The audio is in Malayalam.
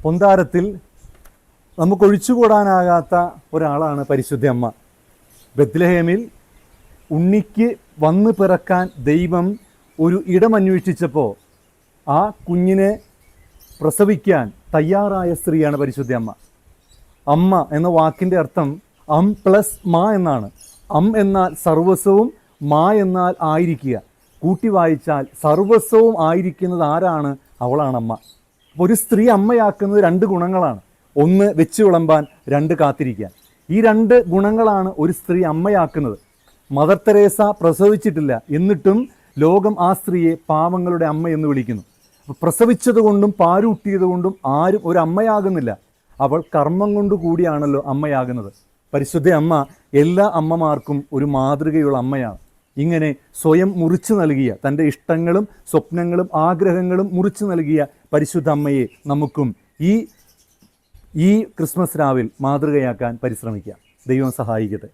പൊന്താരത്തിൽ നമുക്കൊഴിച്ചുകൂടാനാകാത്ത ഒരാളാണ് പരിശുദ്ധ അമ്മ. ബത്ലഹേമിൽ ഉണ്ണിക്ക് വന്നു പിറക്കാൻ ദൈവം ഒരു ഇടമന്വേഷിച്ചപ്പോൾ ആ കുഞ്ഞിനെ പ്രസവിക്കാൻ തയ്യാറായ സ്ത്രീയാണ് പരിശുദ്ധ അമ്മ. അമ്മ എന്ന വാക്കിൻ്റെ അർത്ഥം അം പ്ലസ് മാ എന്നാണ്. അം എന്നാൽ സർവസ്വവും, മാ എന്നാൽ ആയിരിക്കുക. കൂട്ടി വായിച്ചാൽ സർവസ്വവും ആയിരിക്കുന്നത് ആരാണ്? അവളാണ് അമ്മ. അപ്പോൾ ഒരു സ്ത്രീ അമ്മയാക്കുന്നത് 2 ഗുണങ്ങളാണ്. ഒന്ന് വെച്ച് വിളമ്പാൻ, 2 കാത്തിരിക്കാൻ. ഈ 2 ഗുണങ്ങളാണ് ഒരു സ്ത്രീ അമ്മയാക്കുന്നത്. മദർ തെരേസ പ്രസവിച്ചിട്ടില്ല, എന്നിട്ടും ലോകം ആ സ്ത്രീയെ പാവങ്ങളുടെ അമ്മ എന്ന് വിളിക്കുന്നു. പ്രസവിച്ചത് കൊണ്ടും പാലൂട്ടിയത് കൊണ്ടും ആരും ഒരു അമ്മയാകുന്നില്ല. അവൾ കർമ്മം കൊണ്ട് കൂടിയാണല്ലോ അമ്മയാകുന്നത്. പരിശുദ്ധ അമ്മ എല്ലാ അമ്മമാർക്കും ഒരു മാതൃകയുള്ള അമ്മയാണ്. ഇങ്ങനെ സ്വയം മുറിച്ചു നൽകിയ, തൻ്റെ ഇഷ്ടങ്ങളും സ്വപ്നങ്ങളും ആഗ്രഹങ്ങളും മുറിച്ചു നൽകിയ പരിശുദ്ധ അമ്മയെ നമുക്കും ഈ ക്രിസ്മസ് രാവിൽ മാതൃകയാക്കാൻ പരിശ്രമിക്കാം. ദൈവം സഹായിക്കട്ടെ.